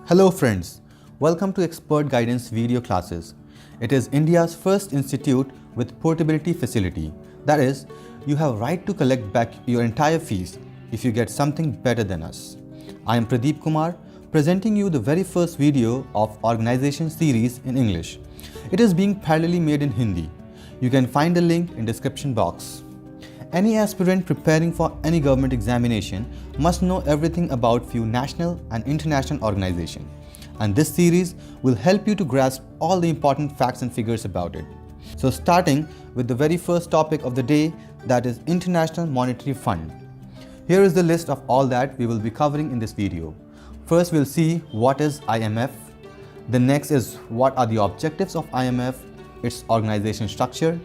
Hello friends, welcome to Expert Guidance video classes. It is India's first institute with portability facility. That is, you have right to collect back your entire fees if you get something better than us. I am Pradeep Kumar, presenting you the very first video of organization series in English. It is being parallelly made in Hindi. You can find the link in description box. Any aspirant preparing for any government examination must know everything about few national and international organizations, and this series will help you to grasp all the important facts and figures about it. So starting with the very first topic of the day, that is International Monetary Fund. Here is the list of all that we will be covering in this video. First we'll see what is IMF. The next is what are the objectives of IMF, its organization structure,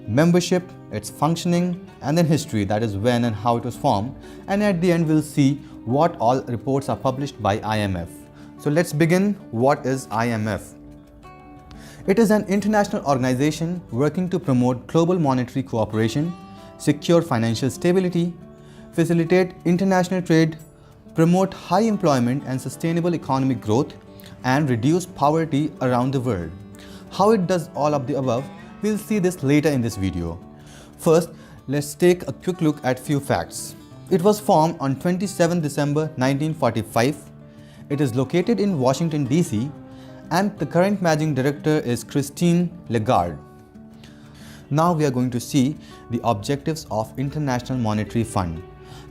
membership, its functioning, and then history, that is when and how it was formed, and at the end we'll see what all reports are published by IMF. So let's begin. What is IMF? It is an international organization working to promote global monetary cooperation, secure financial stability, facilitate international trade, promote high employment and sustainable economic growth, and reduce poverty around the world. How it does all of the above, we'll see this later in this video. First, let's take a quick look at few facts. It was formed on 27 December 1945. It is located in Washington, D.C., and the current managing director is Christine Lagarde. Now we are going to see the objectives of International Monetary Fund.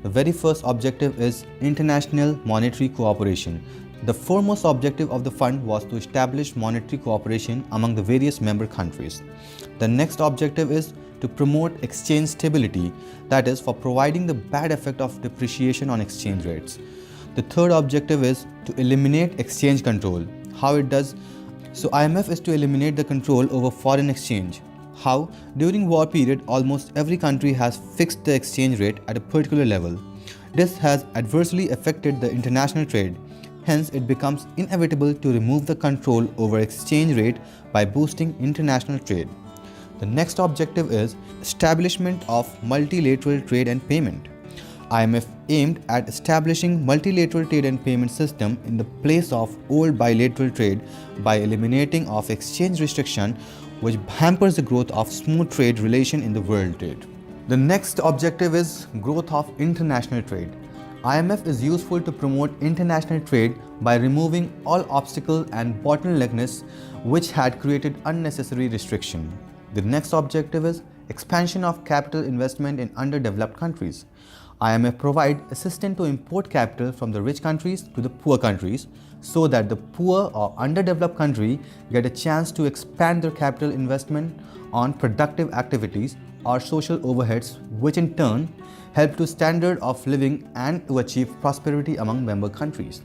The very first objective is international monetary cooperation. The foremost objective of the fund was to establish monetary cooperation among the various member countries. The next objective is to promote exchange stability, that is, for providing the bad effect of depreciation on exchange rates. The third objective is to eliminate exchange control. How it does? So IMF is to eliminate the control over foreign exchange. How? During war period, almost every country has fixed the exchange rate at a particular level. This has adversely affected the international trade. Hence, it becomes inevitable to remove the control over exchange rate by boosting international trade. The next objective is establishment of multilateral trade and payment. IMF aimed at establishing multilateral trade and payment system in the place of old bilateral trade by eliminating of exchange restriction, which hampers the growth of smooth trade relation in the world trade. The next objective is growth of international trade. IMF is useful to promote international trade by removing all obstacle and bottleneckness which had created unnecessary restriction. The next objective is expansion of capital investment in underdeveloped countries. IMF provide assistance to import capital from the rich countries to the poor countries so that the poor or underdeveloped country get a chance to expand their capital investment on productive activities or social overheads, which in turn help to standard of living and to achieve prosperity among member countries.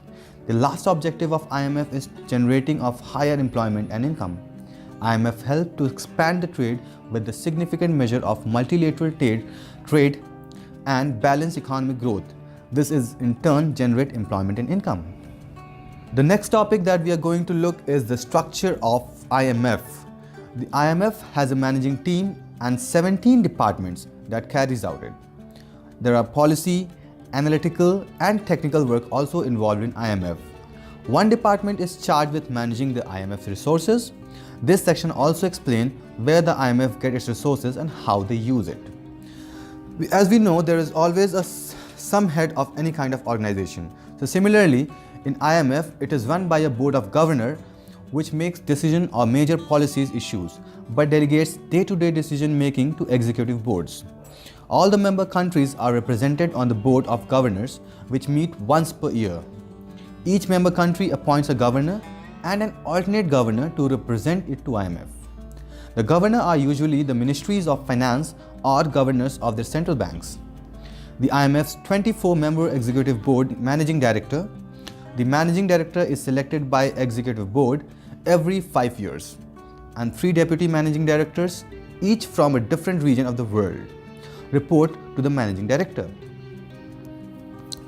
The last objective of IMF is generating of higher employment and income. IMF helped to expand the trade with the significant measure of multilateral trade and balance economic growth. This is in turn generate employment and income. The next topic that we are going to look is the structure of IMF. The IMF has a managing team and 17 departments that carries out it. There are policy, analytical and technical work also involved in IMF. One department is charged with managing the IMF's resources. This section also explains where the IMF gets its resources and how they use it. As we know, there is always some head of any kind of organization. So similarly, in IMF, it is run by a board of governors which makes decision on major policies issues but delegates day-to-day decision making to executive boards. All the member countries are represented on the board of governors which meet once per year. Each member country appoints a governor and an alternate governor to represent it to IMF. The governor are usually the ministries of finance or governors of the central banks. The IMF's 24-member executive board managing director. The managing director is selected by executive board every 5 years, and 3 deputy managing directors, each from a different region of the world, report to the managing director.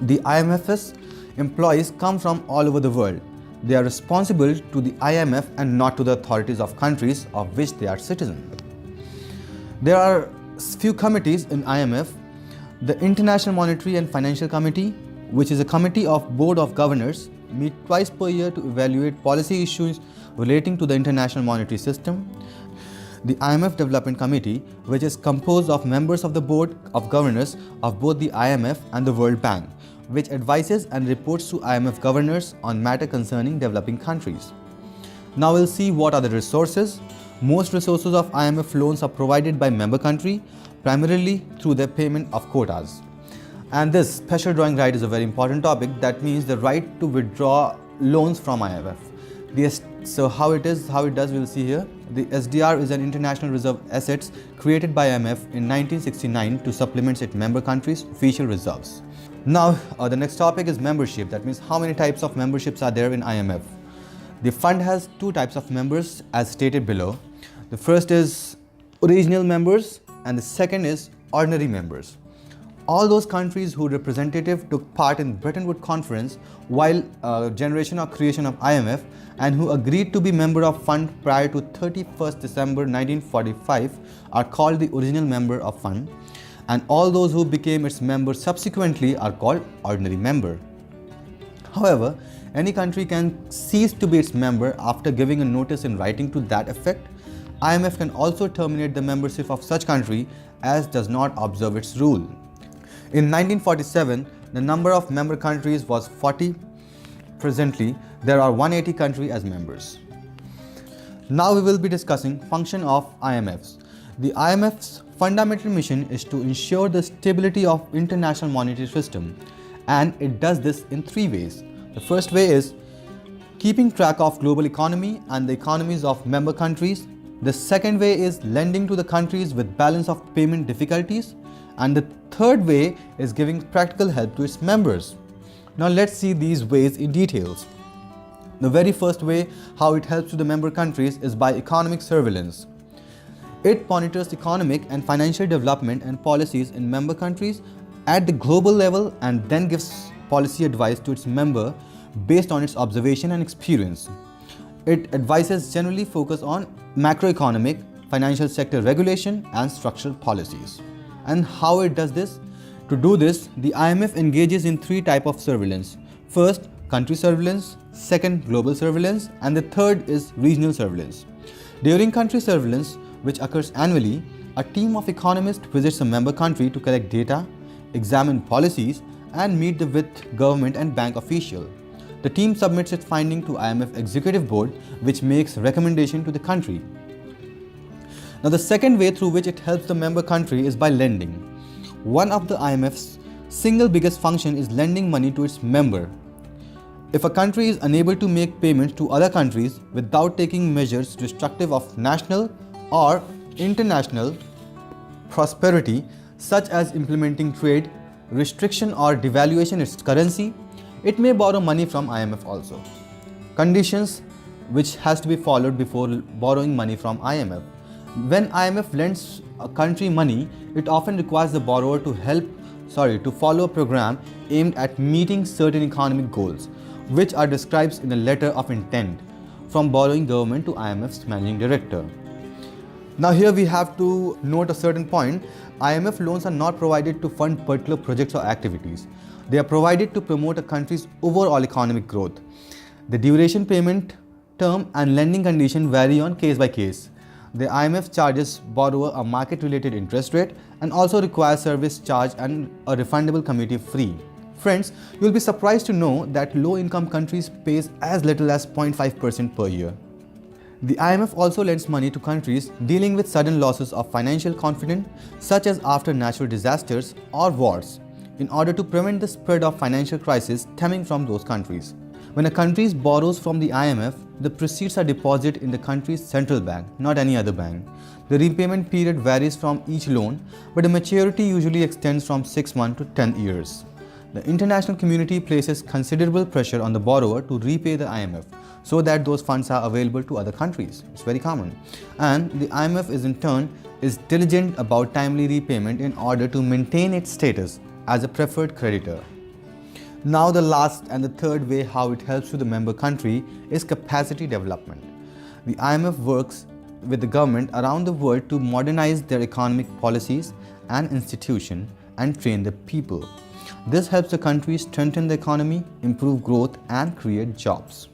The IMF's employees come from all over the world. They are responsible to the IMF and not to the authorities of countries of which they are citizens. There are few committees in IMF. The International Monetary and Financial Committee, which is a committee of Board of Governors meet twice per year to evaluate policy issues relating to the international monetary system. The IMF Development Committee, which is composed of members of the Board of Governors of both the IMF and the World Bank, which advises and reports to IMF governors on matters concerning developing countries. Now we'll see what are the resources. Most resources of IMF loans are provided by member country, primarily through their payment of quotas. And this special drawing right is a very important topic. That means the right to withdraw loans from IMF. So how it does, we'll see here. The SDR is an international reserve assets created by IMF in 1969 to supplement its member countries' official reserves. Now, the next topic is membership. That means how many types of memberships are there in IMF. The fund has two types of members as stated below. The first is original members and the second is ordinary members. All those countries whose representative took part in Bretton Woods Conference while generation or creation of IMF and who agreed to be member of fund prior to 31st December 1945 are called the original member of fund, and all those who became its members subsequently are called ordinary member. However, any country can cease to be its member after giving a notice in writing to that effect. IMF can also terminate the membership of such country as does not observe its rule. In 1947, the number of member countries was 40. Presently, there are 180 countries as members. Now we will be discussing function of IMFs. The IMF's fundamental mission is to ensure the stability of international monetary system, and it does this in three ways. The first way is keeping track of global economy and the economies of member countries. The second way is lending to the countries with balance of payment difficulties. And the third way is giving practical help to its members. Now let's see these ways in details. The very first way how it helps to the member countries is by economic surveillance. It monitors economic and financial development and policies in member countries at the global level and then gives policy advice to its member based on its observation and experience. Its advices generally focus on macroeconomic, financial sector regulation and structural policies. And how it does this? To do this, the IMF engages in three types of surveillance. First, country surveillance, second, global surveillance, and the third is regional surveillance. During country surveillance, which occurs annually, a team of economists visits a member country to collect data, examine policies, and meet with government and bank officials. The team submits its finding to IMF Executive Board, which makes recommendation to the country. Now, the second way through which it helps the member country is by lending. One of the IMF's single biggest function is lending money to its member. If a country is unable to make payments to other countries without taking measures destructive of national or international prosperity, such as implementing trade, restriction or devaluation its currency, it may borrow money from IMF also. Conditions which has to be followed before borrowing money from IMF. When IMF lends a country money, it often requires the borrower to follow a program aimed at meeting certain economic goals, which are described in a letter of intent from borrowing government to IMF's managing director. Now here we have to note a certain point. IMF loans are not provided to fund particular projects or activities. They are provided to promote a country's overall economic growth. The duration, payment term and lending condition vary on case by case. The IMF charges borrower a market-related interest rate and also requires service charge and a refundable committee fee. Friends, you will be surprised to know that low-income countries pays as little as 0.5% per year. The IMF also lends money to countries dealing with sudden losses of financial confidence, such as after natural disasters or wars, in order to prevent the spread of financial crisis stemming from those countries. When a country borrows from the IMF, the proceeds are deposited in the country's central bank, not any other bank. The repayment period varies from each loan, but the maturity usually extends from 6 months to 10 years. The international community places considerable pressure on the borrower to repay the IMF so that those funds are available to other countries. It's very common. And the IMF in turn is diligent about timely repayment in order to maintain its status as a preferred creditor. Now the last and the third way how it helps to the member country is capacity development. The IMF works with the government around the world to modernize their economic policies and institutions and train the people. This helps the country strengthen the economy, improve growth and create jobs.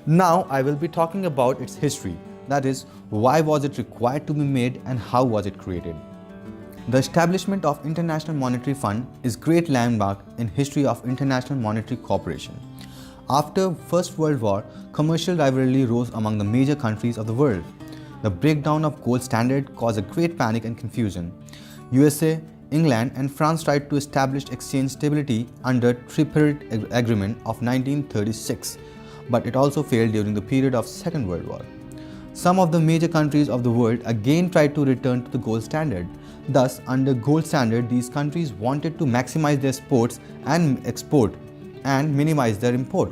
Now I will be talking about its history, that is, why was it required to be made and how was it created. The establishment of International Monetary Fund is a great landmark in history of international monetary cooperation. After First World War, commercial rivalry rose among the major countries of the world. The breakdown of gold standard caused a great panic and confusion. USA, England and France tried to establish exchange stability under Tripartite Agreement of 1936, but it also failed during the period of Second World War. Some of the major countries of the world again tried to return to the gold standard. Thus, under gold standard, these countries wanted to maximize their exports and export and minimize their import.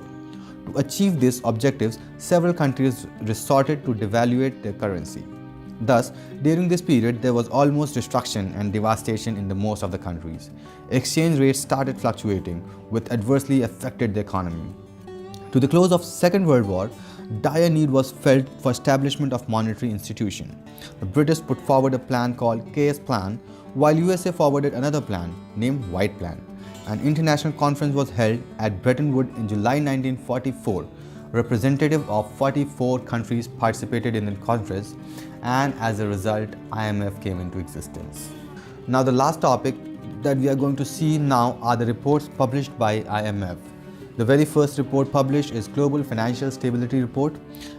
To achieve these objectives, several countries resorted to devaluate their currency. Thus, during this period, there was almost destruction and devastation in the most of the countries. Exchange rates started fluctuating, which adversely affected the economy. To the close of Second World War, dire need was felt for establishment of monetary institution. The British put forward a plan called KS Plan, while USA forwarded another plan named White Plan. An international conference was held at Bretton Woods in July 1944. Representatives of 44 countries participated in the conference, and as a result, IMF came into existence. Now the last topic that we are going to see now are the reports published by IMF. The very first report published is Global Financial Stability Report,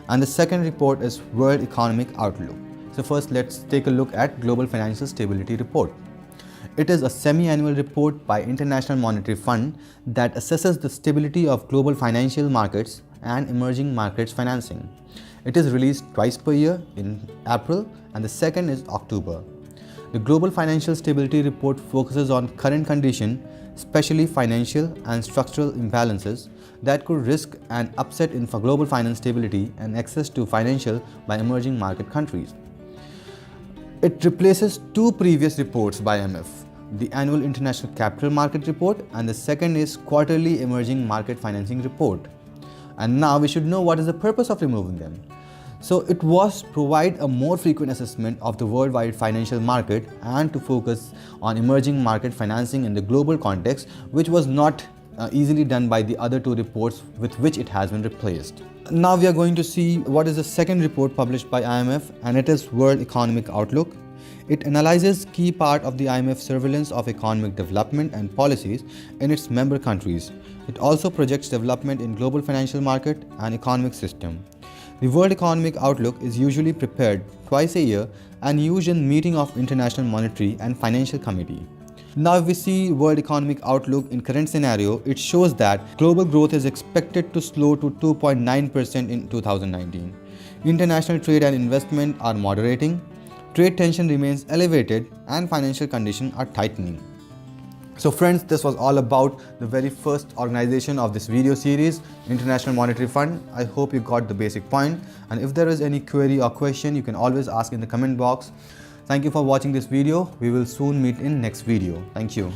and the second report is World Economic Outlook. So first let's take a look at Global Financial Stability Report. It is a semi-annual report by International Monetary Fund that assesses the stability of global financial markets and emerging markets financing. It is released twice per year in April and the second is October. The Global Financial Stability Report focuses on current condition, especially financial and structural imbalances that could risk an upset in global finance stability and access to financial by emerging market countries. It replaces two previous reports by IMF, the Annual International Capital Market Report and the second is Quarterly Emerging Market Financing Report. And now we should know what is the purpose of removing them. So it was provide a more frequent assessment of the worldwide financial market and to focus on emerging market financing in the global context, which was not easily done by the other two reports with which it has been replaced. Now we are going to see what is the second report published by IMF, and it is World Economic Outlook. It analyzes key part of the IMF surveillance of economic development and policies in its member countries. It also projects development in global financial market and economic system. The World Economic Outlook is usually prepared twice a year and used in meeting of International Monetary and Financial Committee. Now if we see World Economic Outlook in current scenario, it shows that global growth is expected to slow to 2.9% in 2019. International trade and investment are moderating. Trade tension remains elevated and financial conditions are tightening. So friends, this was all about the very first organization of this video series, International Monetary Fund. I hope you got the basic point, and if there is any query or question, you can always ask in the comment box. Thank you for watching this video. We will soon meet in next video. Thank you.